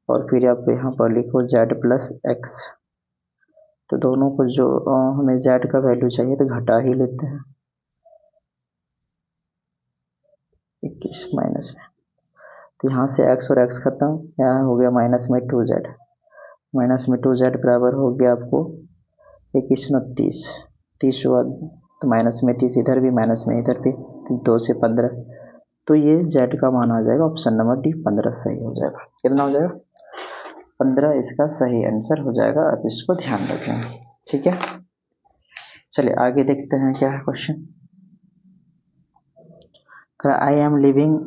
और फिर आप यहाँ पर लिखो z प्लस एक्स। तो दोनों को जो हमें z का वैल्यू चाहिए तो घटा ही लेते हैं, 21 माइनस में, तो यहाँ से x और x खत्म, यहाँ हो गया माइनस में 2z, माइनस में 2z बराबर हो गया आपको 21 9 30, 30 हुआ तो माइनस में 30 इधर भी, माइनस में इधर भी, 2 से 15, तो ये z का मान आ जाएगा ऑप्शन नंबर डी 15 सही हो जाएगा। कितना हो जाएगा 15 इसका सही आंसर हो जाएगा, आप इसको ध्यान रखें। ठीक है, चलिए आगे देखते हैं क्या है question. I am living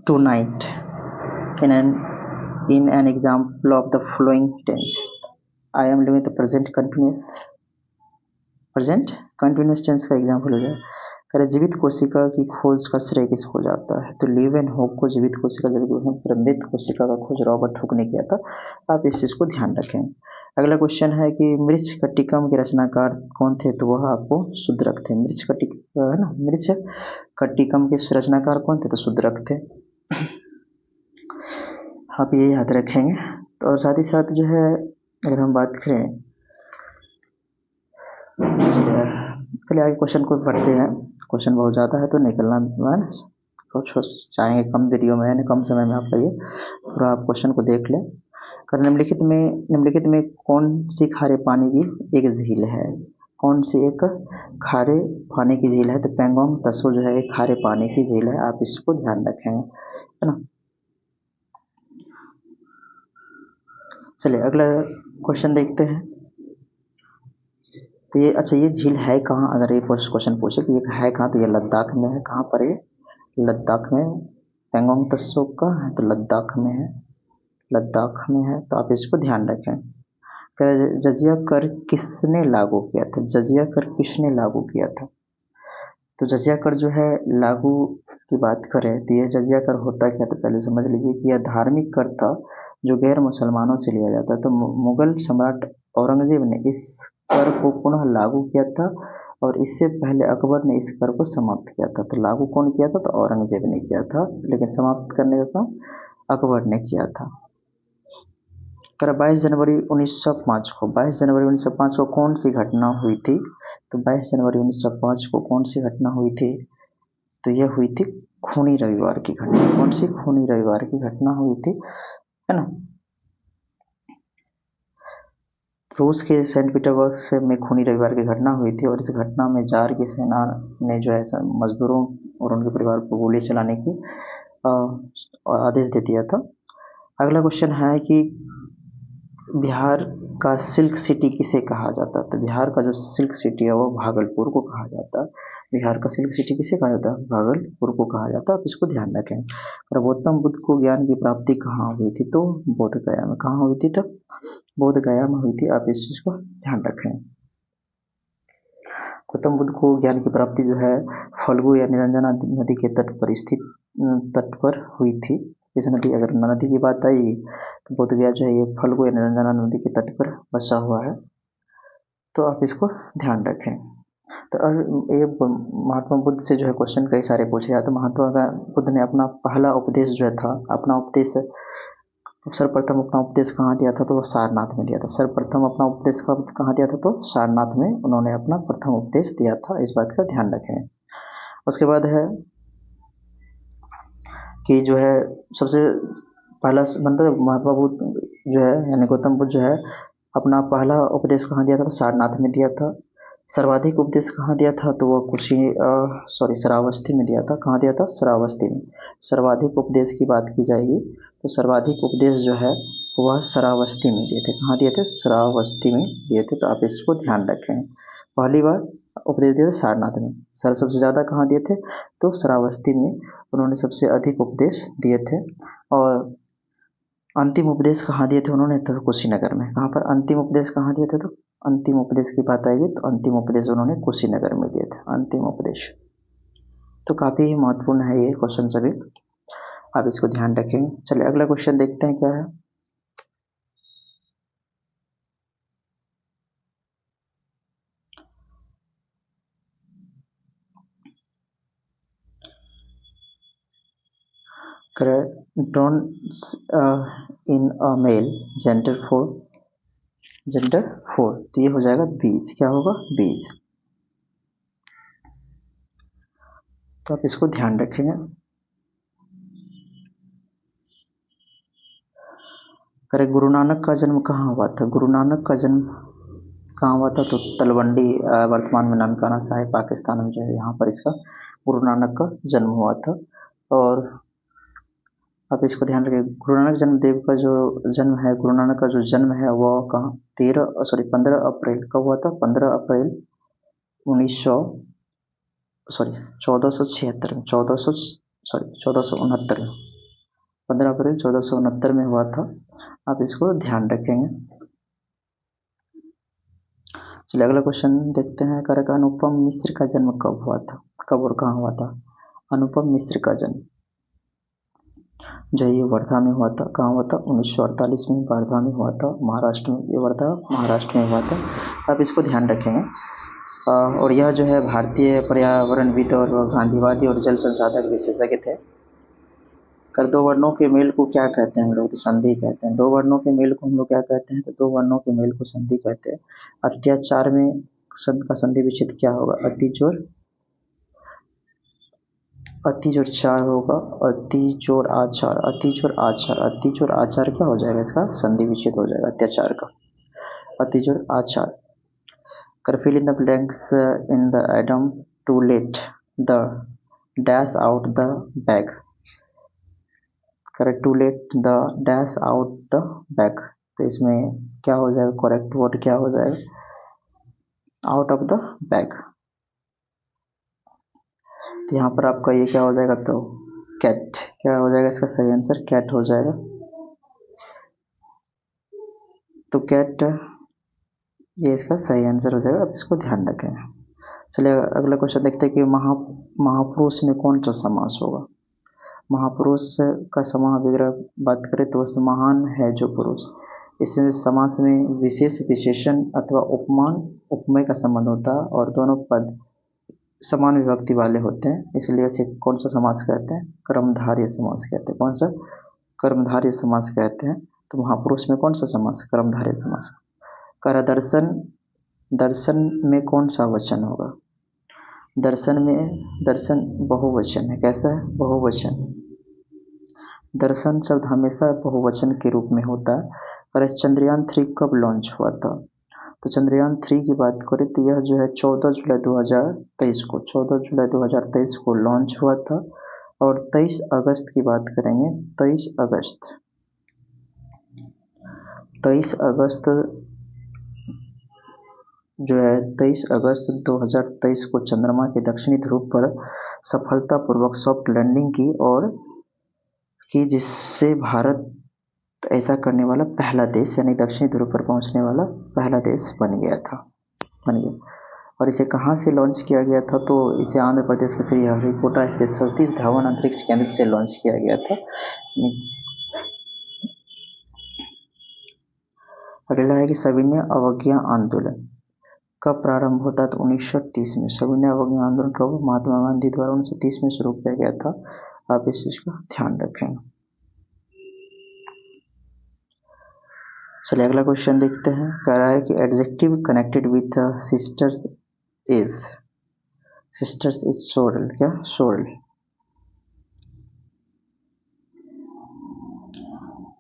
to night in an example of the following tense. I am living the present continuous tense का एग्जाम्पल हो जाए। कह जीवित कोशिका की खोज का श्रेय किसको जाता है, तो लिव एंड होप को जीवित कोशिका जबकि मृत कोशिका का खोज रॉबर्ट हुक ने किया था, आप इस चीज को ध्यान रखें। अगला क्वेश्चन है कि मृच्छकटिकम के रचनाकार कौन थे, तो वह आपको शूद्रक थे। मृच्छकटिकम के रचनाकार कौन थे, तो शूद्रक थे, आप ये याद रखेंगे। तो और साथ ही साथ जो है अगर हम बात करें, चलिए आगे क्वेश्चन को पढ़ते हैं। क्वेश्चन बहुत ज़्यादा है तो निकलना है ना, कुछ चाहेंगे कम वीडियो में यानी कम समय में आपका ये पूरा आप क्वेश्चन को देख लें। निम्नलिखित में कौन सी खारे पानी की एक झील है, कौन सी एक खारे पानी की झील है, तो पेंगोंग तसो जो है एक खारे पानी की झील है, आप इसको ध्यान रखेंगे, है ना। चलिए अगला क्वेश्चन देखते हैं। तो ये अच्छा ये झील है कहाँ, अगर ये क्वेश्चन पूछे कि ये है कहाँ, तो ये लद्दाख में है। कहाँ पर है, लद्दाख में। पेंगोंग तसो का है तो लद्दाख में है, लद्दाख में है, तो आप इसको ध्यान रखें। जजिया कर किसने लागू किया था, जजिया कर किसने लागू किया था, तो जजिया कर जो है लागू की बात करें तो यह जजिया कर होता क्या, तो पहले समझ लीजिए कि यह धार्मिक कर था जो गैर मुसलमानों से लिया जाता। तो मुगल सम्राट औरंगजेब ने इस कर को पुनः लागू किया था, और इससे पहले अकबर ने इस कर को समाप्त किया था। तो लागू कौन किया था, तो औरंगजेब ने किया था, लेकिन समाप्त करने का काम अकबर ने किया था। 22 जनवरी 1905 को 22 जनवरी 1905 को कौन सी घटना हुई थी, तो 22 जनवरी 1905 को कौन सी घटना हुई थी, तो यह हुई थी खूनी रविवार की घटना। कौन सी खूनी रविवार की घटना हुई थी, है ना। रूस के सेंट पीटर्सबर्ग में खूनी रविवार की घटना हुई थी, और इस घटना में जार की सेना ने जो है मजदूरों और उनके परिवार को गोली चलाने की आदेश दे दिया था। अगला क्वेश्चन है कि बिहार का सिल्क सिटी किसे कहा जाता है, तो बिहार का जो सिल्क सिटी है वो भागलपुर को कहा जाता है। बिहार का सिल्क सिटी किसे कहा जाता है, भागलपुर को कहा जाता है, आप इसको ध्यान रखें। और गौतम बुद्ध को ज्ञान की प्राप्ति कहाँ हुई थी, तो बोध गया में। कहाँ हुई थी, तब बोध गया में हुई थी, आप इस चीज को ध्यान रखें। गौतम बुद्ध को ज्ञान की प्राप्ति जो है फल्गु या निरंजना नदी के तट पर स्थित तट पर हुई थी। इस नदी, अगर नदी की बात आई तो बोध गया जो है ये फल्गु या निरंजना नदी के तट पर बसा हुआ है, तो आप इसको ध्यान रखें। तो ये महात्मा बुद्ध से जो है क्वेश्चन कई सारे पूछे जाते। महात्मा बुद्ध ने अपना पहला उपदेश जो था, अपना उपदेश सर्वप्रथम अपना उपदेश कहाँ दिया था, तो वो सारनाथ में दिया था। सर्वप्रथम अपना उपदेश कहाँ दिया था, तो सारनाथ में उन्होंने अपना प्रथम उपदेश दिया था, इस बात का ध्यान रखें। उसके बाद है कि जो है सबसे पहला मतलब महात्मा बुद्ध जो है यानी गौतम बुद्ध जो है अपना पहला उपदेश कहाँ दिया था, तो सारनाथ में दिया था। सर्वाधिक उपदेश कहाँ दिया था, तो वो श्रावस्ती में दिया था। कहाँ दिया था, श्रावस्ती में। सर्वाधिक उपदेश की बात की जाएगी तो सर्वाधिक उपदेश जो है वह श्रावस्ती में दिए थे। कहाँ दिए थे, श्रावस्ती में दिए थे, तो आप इसको ध्यान रखें। पहली बार उपदेश दिए थे सारनाथ में। सबसे ज़्यादा कहाँ दिए थे, तो श्रावस्ती में उन्होंने सबसे अधिक उपदेश दिए थे। और अंतिम उपदेश कहाँ दिए थे उन्होंने, तो कुशीनगर में। कहाँ पर अंतिम उपदेश कहाँ दिए थे, तो अंतिम उपदेश की बात आएगी तो अंतिम उपदेश उन्होंने कुशीनगर में दिए थे, अंतिम उपदेश। तो काफ़ी ही महत्वपूर्ण है ये क्वेश्चन सभी, आप इसको ध्यान रखेंगे। चलिए अगला क्वेश्चन देखते हैं क्या है। ड्रोन्स इन अ मेल जेंडर फोर, तो ये हो जाएगा बीज। क्या होगा? बीज। तो आप इसको ध्यान रखेंगे। अरे गुरु नानक का जन्म कहाँ हुआ था? गुरु नानक का जन्म कहाँ हुआ था? तो तलवंडी, वर्तमान में ननकाना साहिब पाकिस्तान में जो है, यहाँ पर इसका गुरु नानक का जन्म हुआ था। और आप इसको ध्यान रखिए, गुरु नानक जन्म देव का जो जन्म है, गुरु नानक का जो जन्म है वह कहाँ? 15 अप्रैल कब हुआ था? 15 अप्रैल 1900 सॉरी 1476 में, 1469 में, 15 अप्रैल 1469 में हुआ था। आप इसको ध्यान रखेंगे। चलिए अगला क्वेश्चन देखते हैं। कर का अनुपम मिश्र का जन्म कब हुआ था? कब और कहाँ हुआ था अनुपम मिश्र का जन्म? जो ये वर्धा में हुआ था। कहाँ हुआ था? 1948 में वर्धा में हुआ था, महाराष्ट्र में। ये वर्धा महाराष्ट्र में हुआ था। आप इसको ध्यान रखेंगे। और यह जो है भारतीय पर्यावरणविद और गांधीवादी और जल संसाधन विशेषज्ञ थे। कर दो वर्णों के मेल को क्या कहते हैं हम लोग? तो संधि कहते हैं। दो वर्णों के मेल को हम लोग क्या कहते हैं? तो दो वर्णों के मेल को संधि कहते हैं। अत्याचार में शब्द का संधि विच्छेद क्या होगा? अतिजोर चार होगा। अतिजोर आचार, अतिजोर आचार, अतिजोर आचार क्या हो जाएगा? इसका संधि विच्छेद हो जाएगा अत्याचार का, अतिजोर आचार। कर fill in the blanks in the item to let the dash out the bag। Correct, to let the dash out the bag, तो इसमें क्या हो जाएगा? करेक्ट वर्ड क्या हो जाएगा? Out of the bag. तो यहाँ पर आपका ये क्या हो जाएगा? तो कैट। क्या हो जाएगा इसका सही आंसर? कैट हो जाएगा। तो कैट ये इसका सही आंसर हो जाएगा। आप इसको ध्यान रखें। चलिए अगला क्वेश्चन देखते हैं कि महापुरुष में कौन सा समास होगा? महापुरुष का समास वगैरह बात करें तो वह महान है जो पुरुष। इसमें समास में विशेष विशेषण अथवा उपमान उपमेय का संबंध होता है और दोनों पद समान विभक्ति वाले होते हैं, इसलिए इसे कौन सा समास कहते हैं? कर्मधारय समास कहते हैं। कौन सा? कर्मधारय समास कहते हैं। तो महापुरुष में कौन सा समास? कर्मधारय समास। कर दर्शन, दर्शन में कौन सा वचन होगा? दर्शन में, दर्शन बहुवचन है। कैसा है? बहुवचन। दर्शन शब्द हमेशा बहुवचन के रूप में होता है। और चंद्रयान 3 कब लॉन्च हुआ था? तो चंद्रयान 3 की बात करें तो यह जो है 14 जुलाई 2023 को, 14 जुलाई 2023 को लॉन्च हुआ था। और 23 अगस्त की बात करेंगे, 23 अगस्त 2023 को चंद्रमा के दक्षिणी ध्रुव पर सफलतापूर्वक सॉफ्ट लैंडिंग की और जिससे भारत ऐसा करने वाला पहला देश, यानी दक्षिणी ध्रुव पर पहुंचने वाला पहला देश बन गया। और इसे कहाँ से लॉन्च किया गया था? तो इसे आंध्र प्रदेश के श्रीहरिकोटा स्थित सतीश धवन अंतरिक्ष केंद्र से लॉन्च किया गया था। अगला है कि सविनय अवज्ञा आंदोलन कब प्रारंभ होता? तो 1930 में। सविनय अवज्ञा आंदोलन कब? महात्मा गांधी द्वारा 1930 में शुरू किया गया था। आप इस चीज का ध्यान रखें। चलिए अगला क्वेश्चन देखते हैं। कह रहा है कि adjective connected with sisters is sororal. क्या? सोरल।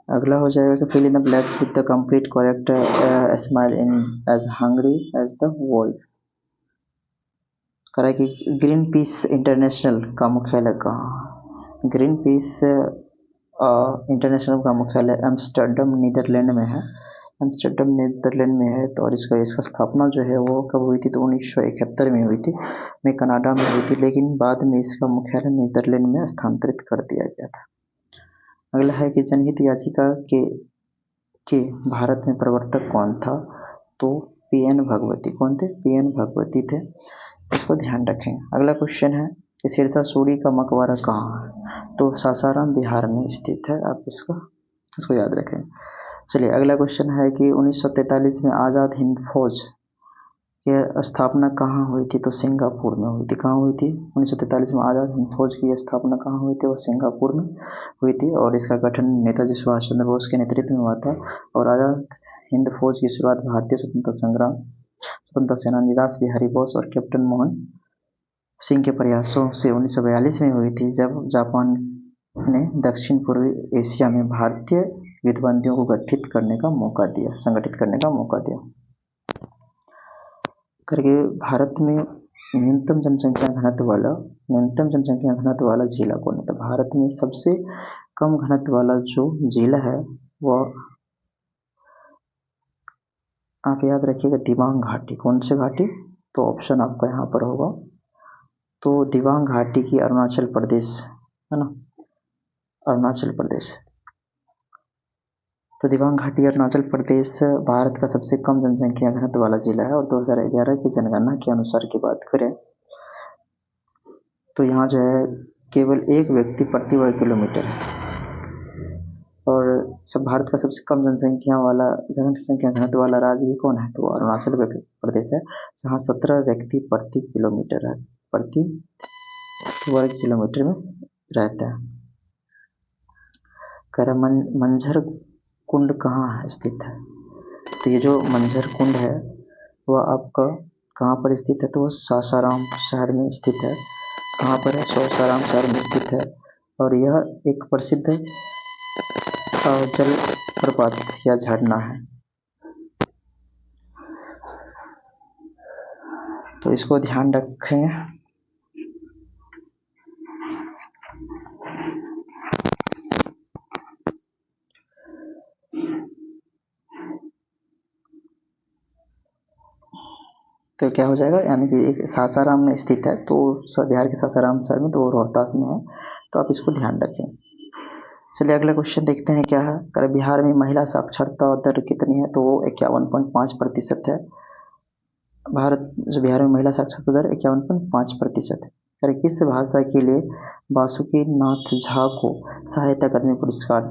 अगला हो जाएगा कि fill in the blanks with the complete correct smile in as hungry as the wolf. कह रहा है कि ग्रीन पीस इंटरनेशनल का मुख्यालय कहाँ? ग्रीन पीस इंटरनेशनल का मुख्यालय एम्स्टर्डम नीदरलैंड में है। एम्स्टर्डम नीदरलैंड में है। तो और इसका स्थापना जो है वो कब हुई थी? तो 1971 में हुई थी। में कनाडा में हुई थी, लेकिन बाद में इसका मुख्यालय नीदरलैंड में स्थानांतरित कर दिया गया था। अगला है कि जनहित याचिका के भारत में प्रवर्तक कौन था? तो पीएन भगवती। कौन थे? पीएन भगवती थे। इसको ध्यान रखें। अगला क्वेश्चन है कि सिरसा सूरी का मकबरा कहाँ है? तो सासाराम बिहार में स्थित है। आप इसको याद रखें। चलिए अगला क्वेश्चन है कि 1943 में आज़ाद हिंद फौज यह स्थापना कहाँ हुई थी? तो सिंगापुर में हुई थी। कहाँ हुई थी? 1943 में आज़ाद हिंद फौज की स्थापना कहाँ हुई थी? वो सिंगापुर में हुई थी। और इसका गठन नेताजी सुभाष चंद्र बोस के नेतृत्व में हुआ था। और आज़ाद हिंद फौज की शुरुआत भारतीय स्वतंत्रता सेनानी रास बिहारी बोस और कैप्टन मोहन सिंह के प्रयासों से 1942 में हुई थी, जब जापान ने दक्षिण पूर्वी एशिया में भारतीय युद्धबंदियों को संगठित करने का मौका दिया करके। भारत में न्यूनतम जनसंख्या घनत्व वाला जिला कौन है? तो भारत में सबसे कम घनत्व वाला जो जिला है वह आप याद रखिएगा दिबांग घाटी। कौन सी घाटी? तो ऑप्शन आपका यहाँ पर होगा, तो दिबांग घाटी की अरुणाचल प्रदेश है ना, अरुणाचल प्रदेश। तो दिबांग घाटी अरुणाचल प्रदेश भारत का सबसे कम जनसंख्या घनत्व वाला जिला है। और 2011 की जनगणना के अनुसार की बात करें तो यहाँ जो है केवल एक व्यक्ति प्रति वर्ग किलोमीटर है। और सब भारत का सबसे कम जनसंख्या घनत्व वाला राज्य भी कौन है? तो अरुणाचल प्रदेश है, जहाँ 17 व्यक्ति प्रति किलोमीटर है, प्रति वर्ग किलोमीटर में रहता है। मंझर कुंड कहाँ स्थित है? तो ये जो मंझर कुंड है वह आपका कहाँ पर स्थित है? तो सासाराम शहर में स्थित है। कहाँ पर है? सासाराम शहर में स्थित है। और यह एक प्रसिद्ध जल प्रपात या झरना है। तो इसको ध्यान रखेंगे। तो क्या हो जाएगा, यानी कि एक सासाराम में स्थित है, तो बिहार के सासाराम शहर में, तो वो रोहतास में है। तो आप इसको ध्यान रखें। चलिए अगला क्वेश्चन देखते हैं क्या है। अगर बिहार में महिला साक्षरता दर कितनी है? तो वो 51.5% है। बिहार में महिला साक्षरता दर 51.5% है। अगर किस भाषा के लिए वासुकी नाथ झा को साहित्य अकादमी पुरस्कार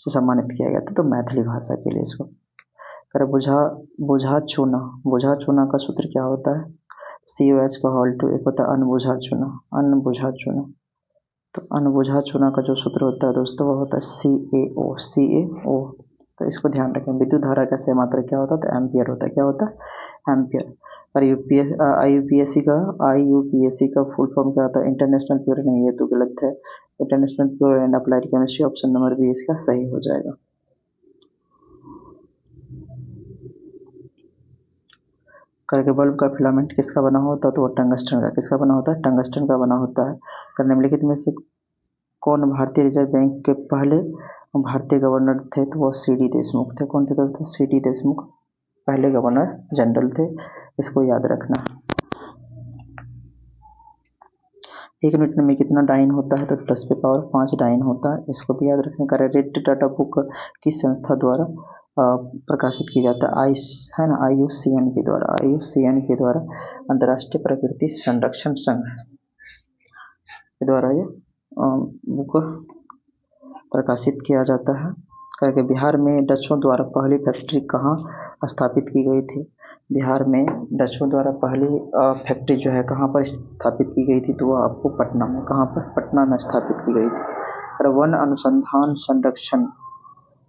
से सम्मानित किया गया था? तो मैथिली भाषा के लिए इसको। अगर बुझा चूना का सूत्र क्या होता है? COH का होल टू एक होता है अनबुझा चूना। तो अनबुझा चूना का जो सूत्र होता है दोस्तों वो होता है CaO। तो इसको ध्यान रखें। विद्युत धारा का सही मात्रा क्या होता है? तो एम्पियर होता है। क्या होता है? एम्पियर। और IUPAC का फुल फॉर्म क्या होता है? इंटरनेशनल प्योर नहीं, ये तो गलत है। International pure and applied chemistry, option number B इसका सही हो जाएगा। करके बल्ब का फिलामेंट किसका बना होता है? तो वो टंगस्टन का। किसका बना होता है? टंगस्टन का बना होता है। कर निम्नलिखित में से कौन भारतीय रिजर्व बैंक के पहले भारतीय गवर्नर थे? तो वो CD देशमुख थे। कौन थे दोस्तों? CD देशमुख पहले गवर्नर जनरल थे। इसको याद रखना। 1 मिनट में कितना डाइन होता है? तो 10⁵ डाइन होता है। इसको भी याद रखना। रेड डाटा बुक किस संस्था द्वारा प्रकाशित की जाता है ना? IUCN के द्वारा अंतर्राष्ट्रीय प्रकृति संरक्षण संघ के द्वारा ये बुक प्रकाशित किया जाता है। करके बिहार में डचों द्वारा पहली फैक्ट्री कहाँ स्थापित की गई थी? बिहार में डचों द्वारा पहली फैक्ट्री जो है कहाँ पर स्थापित की गई थी? तो वह आपको पटना में। कहाँ पर? पटना में स्थापित की गई थी। वन अनुसंधान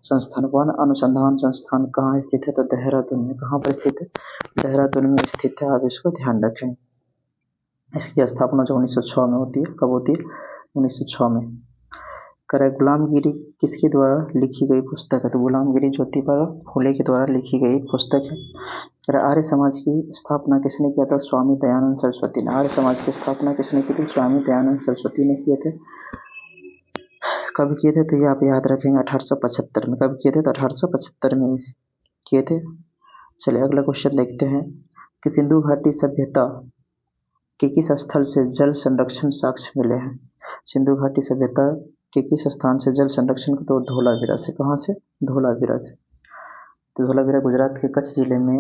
संस्थान कहाँ स्थित है? तो देहरादून में। कहाँ पर स्थित है? देहरादून में स्थित है। आप इसको ध्यान रखें। इसकी स्थापना जो 1906 में होती है। कब होती है? 1906 में। गुलामगिरी किसके द्वारा लिखी गई पुस्तक है? तो गुलामगिरी ज्योतिबा फुले के द्वारा लिखी गई पुस्तक है। आर्य समाज की स्थापना किसने किया था? स्वामी दयानंद सरस्वती ने। आर्य समाज की स्थापना किसने की थी? स्वामी दयानंद सरस्वती ने किए थे। कब किए थे? तो ये आप याद रखेंगे 1875 में। कब किए थे? तो 1875 में किए थे। चलिए अगला क्वेश्चन देखते हैं कि सिंधु घाटी सभ्यता के किस स्थल से जल संरक्षण साक्ष्य मिले हैं? सिंधु घाटी सभ्यता के किस स्थान से जल संरक्षण? तो धोलावीरा से। कहाँ से? धोलावीरा से। तो धोलावीरा गुजरात के कच्छ जिले में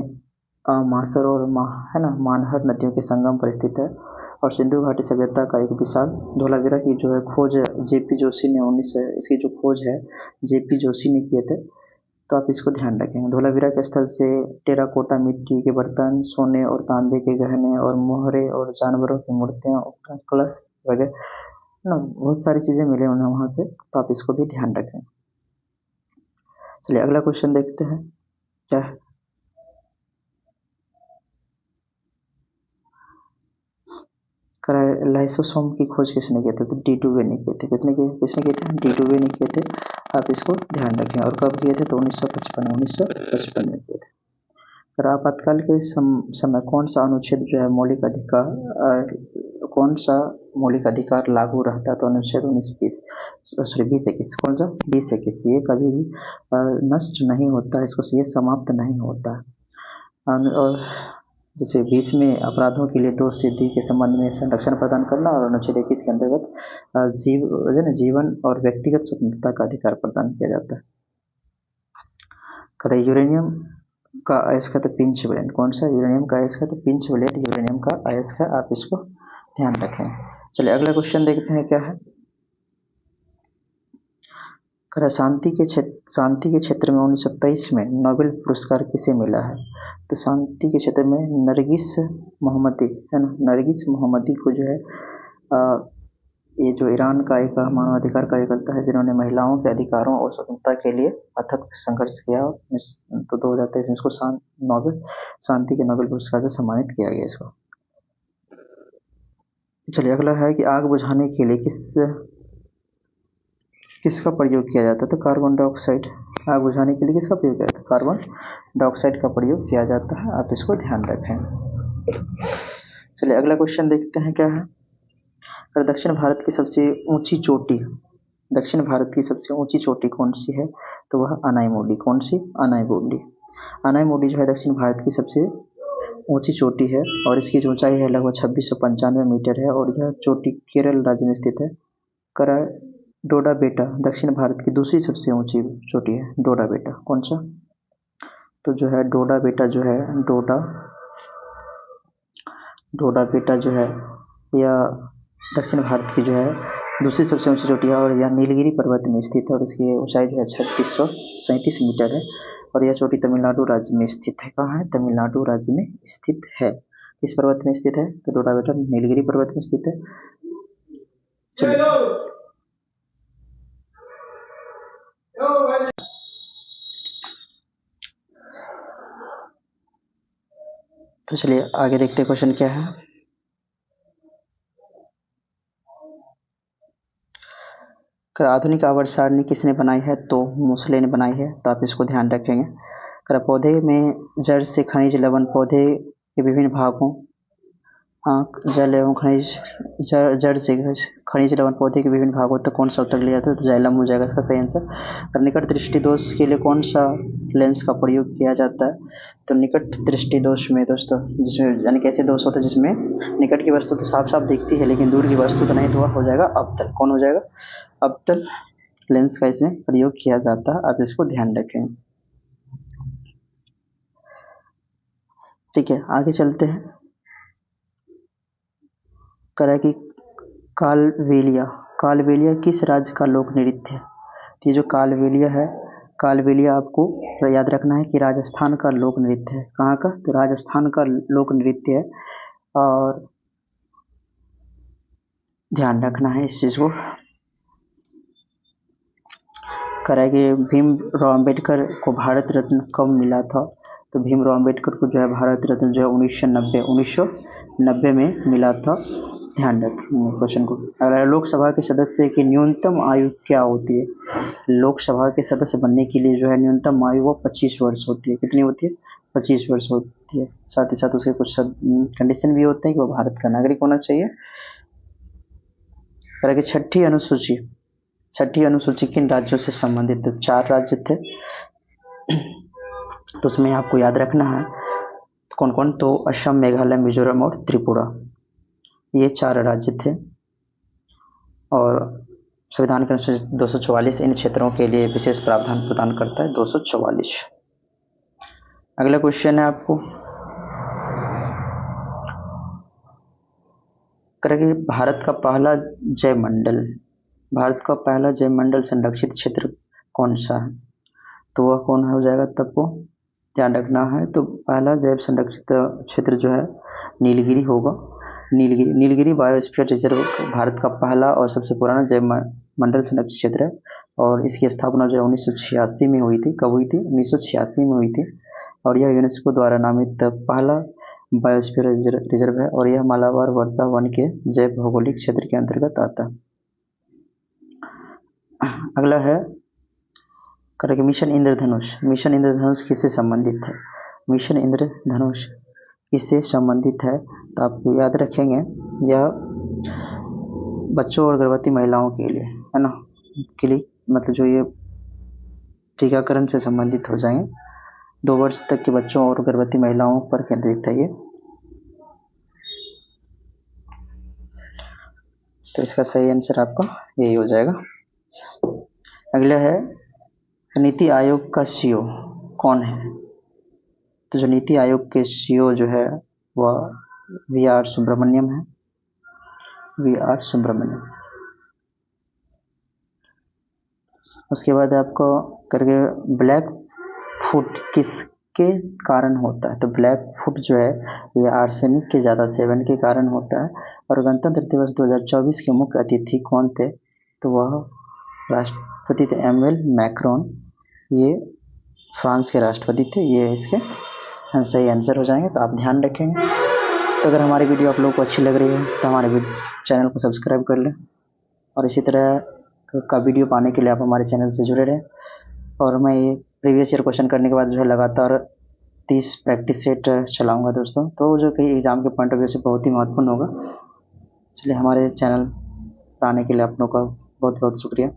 मासर और मानहर नदियों के संगम पर स्थित है। और सिंधु घाटी सभ्यता का एक विशाल धोलावीरा की जो है खोज JP जोशी ने इसकी जो खोज है JP जोशी ने किए थे। तो आप इसको ध्यान रखेंगे। धोलावीरा के स्थल से टेराकोटा मिट्टी के बर्तन, सोने और तांबे के गहने और मोहरे और जानवरों की मूर्तियाँ, कलश वगैरह ना, बहुत सारी चीज़ें मिले उन्हें वहाँ से, तो आप इसको भी ध्यान रखें। चलिए अगला क्वेश्चन देखते हैं क्या है। लाइसोसोम की खोज किसने किए थे? तो डी टूवे ने किए थे। किसने किए थे? डी टूवे ने किए थे। आप इसको ध्यान रखें। और कब किए थे? तो 1955 में किए थे। और आपातकाल के समय कौन सा अनुच्छेद जो है कौन सा मौलिक अधिकार लागू रहता है? तो अनुच्छेद 20 21। कौन सा? 20 21। ये कभी भी नष्ट नहीं होता, इसको ये समाप्त नहीं होता। और जैसे 20 में अपराधों के लिए दोष सिद्धि के संबंध में संरक्षण प्रदान करना, और अनुच्छेद 21 के अंतर्गत जीवन और व्यक्तिगत स्वतंत्रता का अधिकार प्रदान किया जाता है। यूरेनियम का अयस्क पिंच वैलेंट कौन सा? यूरेनियम का अयस्क पिंच वैलेंट यूरेनियम का अयस्क है। आप इसको ध्यान रखें। चलिए अगला क्वेश्चन देखते हैं क्या है। शांति के क्षेत्र में 1923 में नोबेल पुरस्कार किसे मिला है? तो शांति के क्षेत्र में नरगिस मोहम्मदी है ना, नरगिस मोहम्मदी को जो है ये जो ईरान का एक मानवाधिकार कार्यकर्ता है, जिन्होंने महिलाओं के अधिकारों और स्वतंत्रता के लिए अथक संघर्ष किया, तो 2023 में इसको शांति के नोबेल पुरस्कार से सम्मानित किया गया इसको। चलिए अगला है कि आग बुझाने के लिए किसका प्रयोग किया जाता है? तो कार्बन डाइऑक्साइड। आग बुझाने के लिए किसका प्रयोग किया जाता है? कार्बन डाइऑक्साइड का प्रयोग किया जाता है। आप इसको ध्यान रखें। चलिए अगला क्वेश्चन देखते हैं क्या है। दक्षिण भारत की सबसे ऊंची चोटी कौन सी है? तो वह अनाईमुडी। कौन सी? अनाईमुडी। अनाईमुडी जो है दक्षिण भारत की सबसे ऊंची चोटी है, और इसकी जो ऊंचाई है लगभग 2695 मीटर है, और यह चोटी केरल राज्य में स्थित है। डोडा बेटा दक्षिण भारत की दूसरी सबसे ऊंची चोटी है। डोडा बेटा कौन सा? तो जो है डोडा बेटा जो है यह दक्षिण भारत की जो है दूसरी सबसे ऊंची चोटी है, और यह नीलगिरी पर्वत में स्थित है, और इसकी ऊंचाई जो है 2637 मीटर है, और यह चोटी तमिलनाडु राज्य में स्थित है। कहाँ है? तमिलनाडु राज्य में स्थित है। किस पर्वत में स्थित है? तो डोडा बेटा नीलगिरी पर्वत में स्थित है। तो चलिए आगे देखते हैं क्वेश्चन क्या है। आधुनिक आवर्त सारणी किसने बनाई है? तो मूसले ने बनाई है। तो आप इसको ध्यान रखेंगे। पौधे में जड़ से खनिज लवण पौधे के विभिन्न भागों जल एवं जड़ से खनिज लवण पौधे के विभिन्न भागों तक कौन सा उत्तर लिया जाता है? तो जाइलम हो जाएगा इसका सही आंसर। निकट दृष्टि दोष के लिए कौन सा लेंस का प्रयोग किया जाता है? तो निकट दृष्टि दोष में दोस्तों, जिसमें यानी कैसे दोष होता है जिसमें निकट की वस्तु तो साफ साफ दिखती है, लेकिन दूर की वस्तु तो नहीं, तो वह हो जाएगा अवतल। कौन हो जाएगा? अवतल लेंस का इसमें प्रयोग किया जाता है। आप इसको ध्यान रखें। ठीक है, आगे चलते हैं। कि कालबेलिया किस राज्य का लोक नृत्य है? तो ये जो कालबेलिया आपको याद रखना है कि राजस्थान का लोक नृत्य है। कहाँ का? तो राजस्थान का लोक नृत्य है, और ध्यान रखना है इस चीज को। कि भीमराव अम्बेडकर को भारत रत्न कब मिला था? तो भीमराव अम्बेडकर को जो है भारत रत्न जो है 1990 में मिला था। ध्यान रखें क्वेश्चन को। अगर लोकसभा के सदस्य की न्यूनतम आयु क्या होती है? लोकसभा के सदस्य बनने के लिए जो है न्यूनतम आयु वो 25 वर्ष होती है। कितनी होती है? 25 वर्ष होती है। साथ ही साथ उसके कुछ कंडीशन भी होते हैं कि वो भारत का नागरिक होना चाहिए। छठी अनुसूची किन राज्यों से संबंधित है? 4 राज्य थे, तो उसमें आपको याद रखना है कौन कौन। तो असम, मेघालय, मिजोरम और त्रिपुरा, ये 4 राज्य थे। और संविधान के अनुच्छेद 244 इन क्षेत्रों के लिए विशेष प्रावधान प्रदान करता है। 244। अगला क्वेश्चन है आपको कि भारत का पहला जैवमंडल संरक्षित क्षेत्र कौन सा है? तो वह कौन हो जाएगा, तब को ध्यान रखना है। तो पहला जैव संरक्षित क्षेत्र जो है नीलगिरी होगा। नीलगिरी बायोस्फीयर रिजर्व भारत का पहला और सबसे पुराना जैव मंडल संरक्षित क्षेत्र है, और इसकी स्थापना जो है 1986 में हुई थी। कब हुई थी? 1986 में हुई थी। और यह यूनेस्को द्वारा नामित पहला बायोस्फीयर रिजर्व है, और यह मालाबार वर्षा वन के जैव भौगोलिक क्षेत्र के अंतर्गत आता है। अगला है करेंगे मिशन इंद्रधनुष। मिशन इंद्रधनुष किससे संबंधित है? मिशन इंद्रधनुष किससे संबंधित है? तो आप याद रखेंगे, यह बच्चों और गर्भवती महिलाओं के लिए है ना, के लिए मतलब जो ये टीकाकरण से संबंधित हो जाएंगे। 2 वर्ष तक के बच्चों और गर्भवती महिलाओं पर केंद्रित है ये। तो इसका सही आंसर आपका यही हो जाएगा। अगला है नीति आयोग का सीईओ कौन है? तो जो नीति आयोग के सीईओ जो है वह वी.आर. सुब्रमण्यम है। वी.आर. सुब्रमण्यम। उसके बाद आपको करके ब्लैक फुट किसके कारण होता है? तो ब्लैक फुट जो है ये आर्सेनिक के ज़्यादा सेवन के कारण होता है। और गणतंत्र दिवस 2024 के मुख्य अतिथि कौन थे? तो वह राष्ट्रपति थे एमैनुएल मैक्रोन। ये फ्रांस के राष्ट्रपति थे। ये इसके सही आंसर हो जाएंगे। तो आप ध्यान रखेंगे। तो अगर हमारी वीडियो आप लोगों को अच्छी लग रही है तो हमारे चैनल को सब्सक्राइब कर लें, और इसी तरह का वीडियो पाने के लिए आप हमारे चैनल से जुड़े रहें। और मैं ये प्रीवियस ईयर क्वेश्चन करने के बाद जो है लगातार 30 प्रैक्टिस सेट चलाऊंगा दोस्तों, तो जो कि एग्ज़ाम के पॉइंट ऑफ व्यू से बहुत ही महत्वपूर्ण होगा। चलिए, हमारे चैनल पर आने के लिए आप लोगों का बहुत बहुत शुक्रिया।